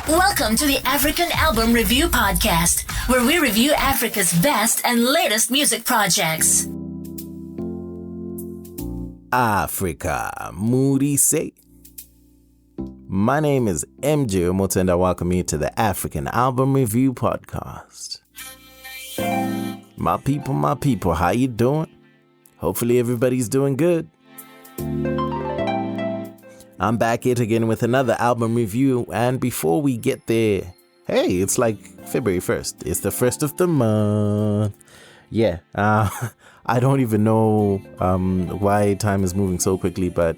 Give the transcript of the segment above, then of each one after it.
Welcome to the African Album Review Podcast, where we review Africa's best and latest music projects. Africa, Moody say. My name is MJ Wemoto and I welcome you to the African Album Review Podcast. My people, how you doing? Hopefully everybody's doing good. I'm back here again with another album review, and before we get there, hey, it's like February 1st. It's the first of the month. Yeah, I don't even know why time is moving so quickly, but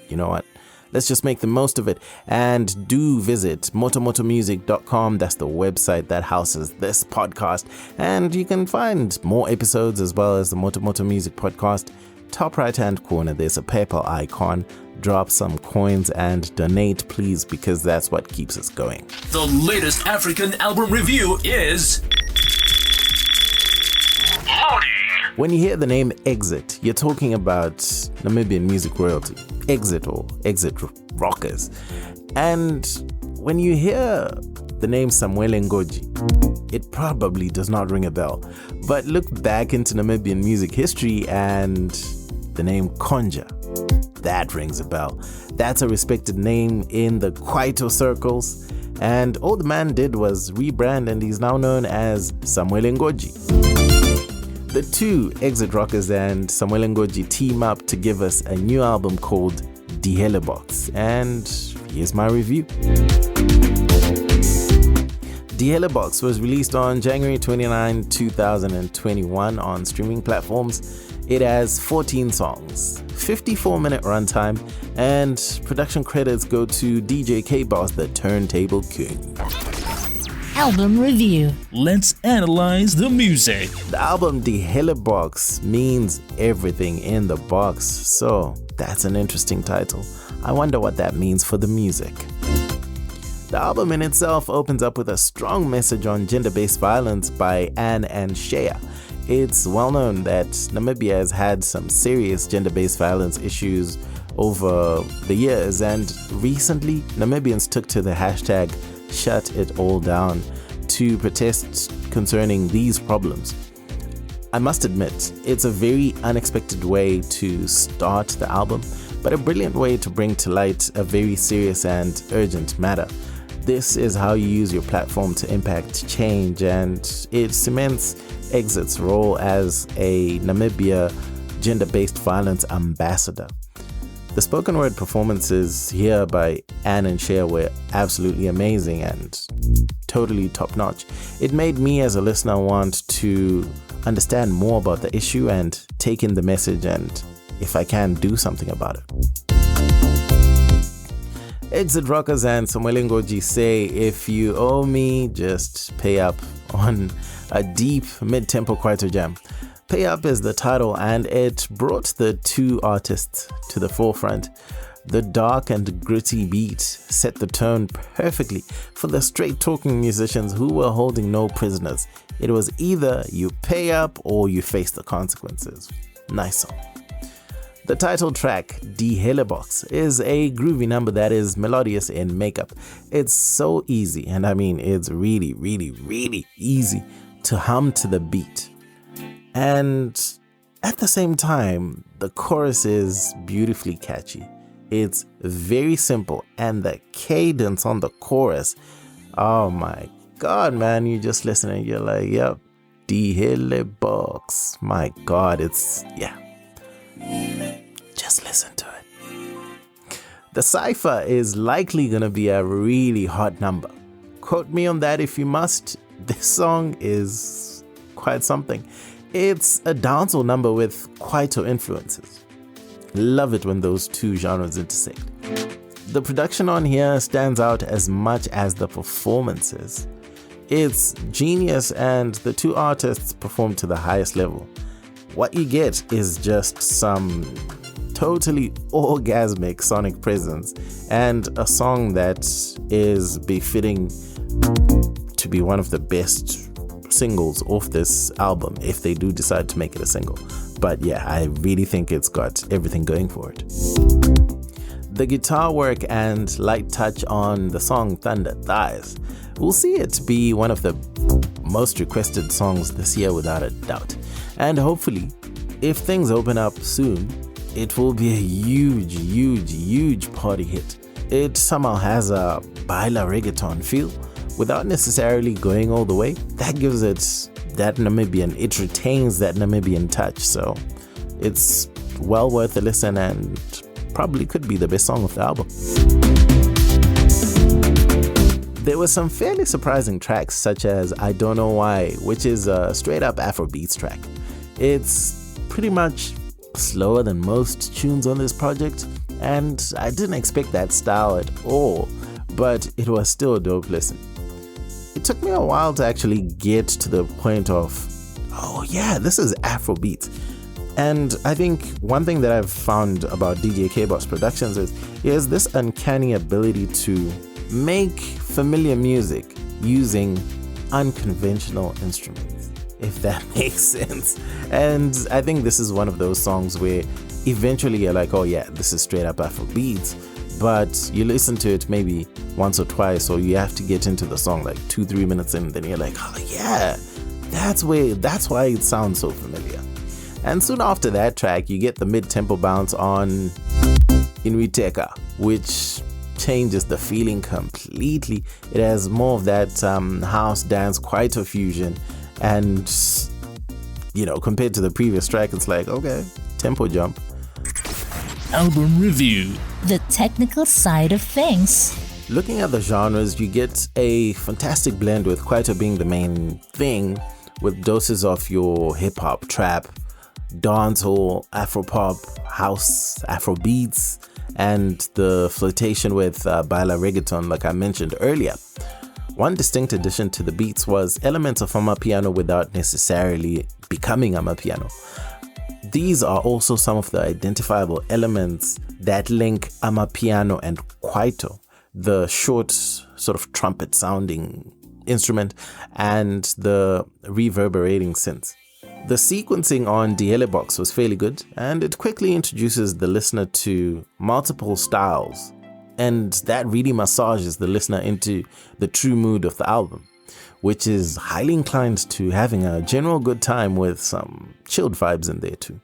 you know what? Let's just make the most of it. And do visit motomotomusic.com. That's the website that houses this podcast. And you can find more episodes as well as the Motomoto Music podcast. Top right hand corner, there's a PayPal icon. Drop some coins and donate, please, because that's what keeps us going. The latest African album review is loading. When you hear the name Exit, you're talking about Namibian music royalty, Exit or Exit Rockaz. And when you hear the name Samuele Ngodji, it probably does not ring a bell. But look back into Namibian music history and the name Qonja. That rings a bell. That's a respected name in the Kwaito circles. And all the man did was rebrand, and he's now known as Samuele Ngodji. The two, Exit Rockaz and Samuele Ngodji, team up to give us a new album called Hele Box. And here's my review. Hele Box was released on January 29, 2021 on streaming platforms. It has 14 songs, 54-minute runtime, and production credits go to DJ K-Boss, the Turntable King. Album review. Let's analyze the music. The album Hele Box means everything in the box, so that's an interesting title. I wonder what that means for the music. The album in itself opens up with a strong message on gender-based violence by Anne and Shea. It's well known that Namibia has had some serious gender-based violence issues over the years, and recently Namibians took to the hashtag Shut It All Down to protest concerning these problems. I must admit, it's a very unexpected way to start the album, but a brilliant way to bring to light a very serious and urgent matter. This is how you use your platform to impact change, and it cements Exit's role as a Namibia gender-based violence ambassador. The spoken word performances here by Anne and Shea were absolutely amazing and totally top-notch. It made me as a listener want to understand more about the issue and take in the message and, if I can, do something about it. Exit Rockaz and Samuele Ngodji say, if you owe me, just pay up, on a deep mid-tempo Kwaito jam. Pay Up is the title, and it brought the two artists to the forefront. The dark and gritty beat set the tone perfectly for the straight-talking musicians who were holding no prisoners. It was either you pay up or you face the consequences. Nice song. The title track, Hele Box, is a groovy number that is melodious in makeup. It's so easy, and I mean it's really, really, really easy to hum to the beat. And at the same time, the chorus is beautifully catchy. It's very simple, and the cadence on the chorus, oh my God, man, you just listen and you're like, yep, Hele Box. My God, yeah. Just listen to it. The cypher is likely gonna be a really hot number. Quote me on that if you must. This song is quite something. It's a dancehall number with Kwaito influences. Love it when those two genres intersect. The production on here stands out as much as the performances. It's genius, and the two artists perform to the highest level. What you get is just some totally orgasmic sonic presence and a song that is befitting to be one of the best singles off this album, if they do decide to make it a single. But yeah, I really think it's got everything going for it. The guitar work and light touch on the song Thunder Thighs will see it be one of the most requested songs this year without a doubt. And hopefully, if things open up soon, it will be a huge party hit. It somehow has a baila reggaeton feel without necessarily going all the way. That gives it that it retains that Namibian touch. So it's well worth a listen and probably could be the best song of the album. There were some fairly surprising tracks such as I Don't Know Why, which is a straight up Afrobeats track. It's pretty much slower than most tunes on this project, and I didn't expect that style at all, but it was still a dope listen. It took me a while to actually get to the point of, oh yeah, this is Afrobeats. And I think one thing that I've found about DJ K-Boss Productions is he has this uncanny ability to make familiar music using unconventional instruments, if that makes sense. And I think this is one of those songs where eventually you're like, oh yeah, this is straight up Afrobeats, but you listen to it maybe once or twice, or you have to get into the song like 2-3 minutes in, then you're like, oh yeah, that's why it sounds so familiar. And soon after that track, you get the mid-tempo bounce on Inwiteka, which changes the feeling completely. It has more of that house dance kwaito fusion, and compared to the previous track, it's like, okay, tempo jump. Album review. The technical side of things. Looking at the genres, you get a fantastic blend with kwaito being the main thing, with doses of your hip-hop, trap, dancehall, afropop, house, afrobeats, and the flirtation with baila reggaeton like I mentioned earlier. One distinct addition to the beats was elements of amapiano without necessarily becoming amapiano. These are also some of the identifiable elements that link amapiano and kwaito, the short sort of trumpet sounding instrument and the reverberating synths. The sequencing on the Hele box was fairly good, and it quickly introduces the listener to multiple styles, and that really massages the listener into the true mood of the album, which is highly inclined to having a general good time with some chilled vibes in there too.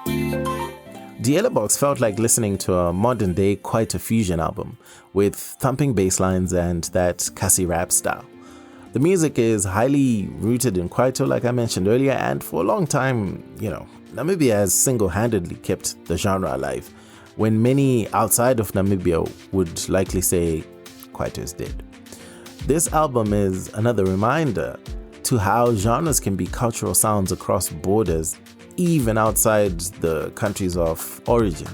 The Hele box felt like listening to a modern day kwaito fusion album with thumping bass lines and that Kasi rap style. The music is highly rooted in kwaito, like I mentioned earlier, and for a long time, Namibia has single-handedly kept the genre alive, when many outside of Namibia would likely say kwaito is dead. This album is another reminder to how genres can be cultural sounds across borders, even outside the countries of origin.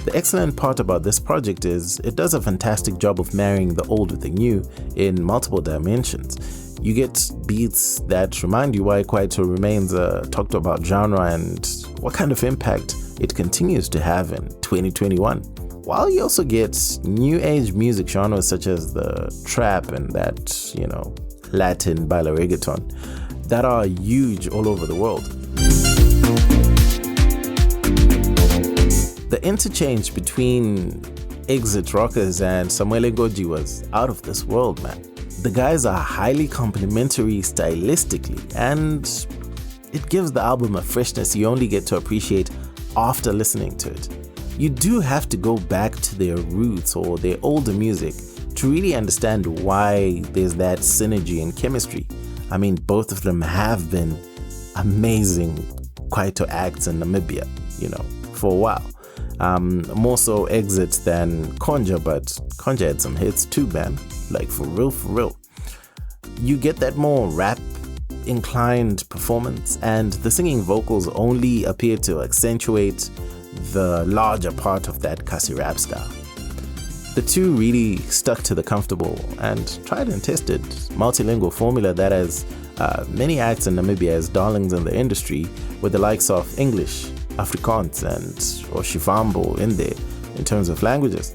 The excellent part about this project is it does a fantastic job of marrying the old with the new in multiple dimensions. You get beats that remind you why kwaito remains a talked about genre and what kind of impact it continues to have in 2021. While you also get new age music genres such as the trap and that, Latin baila reggaeton that are huge all over the world. The interchange between Exit Rockaz and Samuele Ngodji was out of this world, man. The guys are highly complementary stylistically, and it gives the album a freshness you only get to appreciate after listening to it. You do have to go back to their roots or their older music to really understand why there's that synergy and chemistry. I mean, both of them have been amazing kwaito acts in Namibia, for a while. More so Exit than Qonja, but Qonja had some hits too, man. Like for real. You get that more rap inclined performance, and the singing vocals only appear to accentuate the larger part of that Kasi rap style. The two really stuck to the comfortable and tried and tested multilingual formula that has many acts in Namibia as darlings in the industry, with the likes of English, Afrikaans and or Shivambo in there in terms of languages.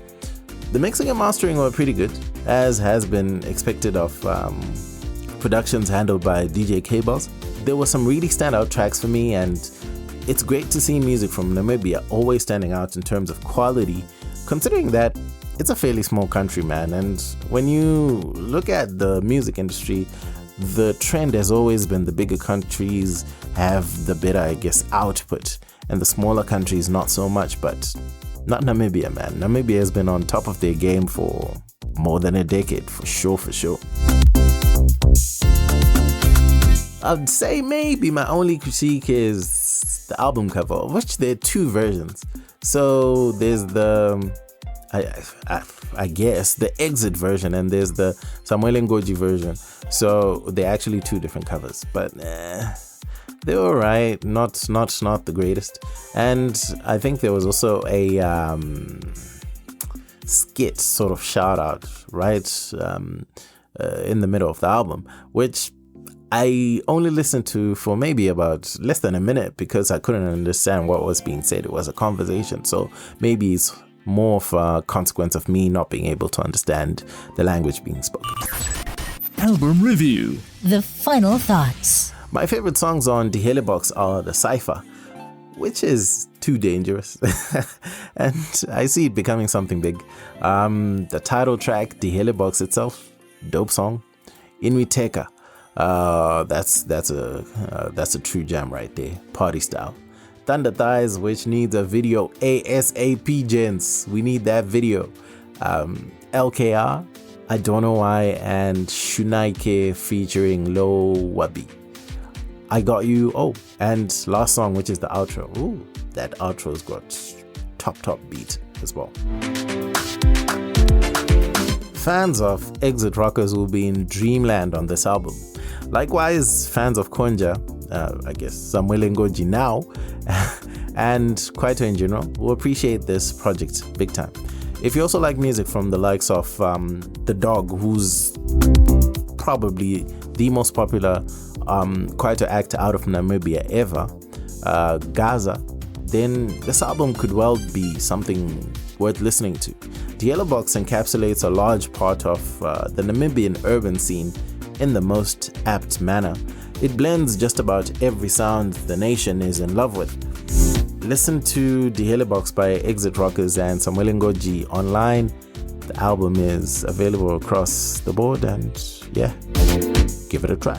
The mixing and mastering were pretty good, as has been expected of productions handled by DJ K-Boss. There were some really standout tracks for me, and it's great to see music from Namibia always standing out in terms of quality, considering that it's a fairly small country, man. And when you look at the music industry, the trend has always been the bigger countries have the better, I guess, output, and the smaller countries not so much. But not Namibia, man. Namibia has been on top of their game for more than a decade, for sure. I'd say maybe my only critique is the album cover, of which there are two versions. So there's the, I guess, the Exit version, and there's the Samuele Ngodji version. So they're actually two different covers, but they're alright, not the greatest. And I think there was also a skit sort of shout out right in the middle of the album, which I only listened to for maybe about less than a minute because I couldn't understand what was being said. It was a conversation, so maybe it's more of a consequence of me not being able to understand the language being spoken. Album review. The final thoughts. My favorite songs on the Hele box are the Cypher, which is too dangerous, and I see it becoming something big. The title track, the Hele box itself, dope song. Inwiteka, that's a true jam right there, party style. Thunder Thighs, which needs a video ASAP, gents. We need that video. LKR, I Don't Know Why, and Shunaike featuring Lo Wabi. I Got You. Oh, and last song, which is the outro. Ooh, that outro's got top beat as well. Fans of Exit Rockaz will be in dreamland on this album. Likewise, fans of Qonja, I guess Samuele Ngodji now, and Kwaito in general, will appreciate this project big time. If you also like music from the likes of The Dog, who's probably the most popular Kwaito actor out of Namibia ever, Gaza, then this album could well be something worth listening to. The Yellow Box encapsulates a large part of the Namibian urban scene in the most apt manner. It blends just about every sound the nation is in love with. Listen to The Hele Box by Exit Rockaz and Samuele Ngodji online. The album is available across the board, and yeah, give it a try.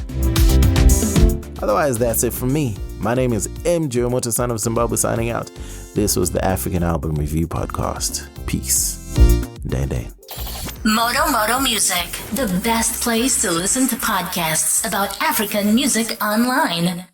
Otherwise, that's it from me. My name is MJ Wemoto, son of Zimbabwe, signing out. This was the African Album Review Podcast. Peace. Day. Moto Music, the best place to listen to podcasts about African music online.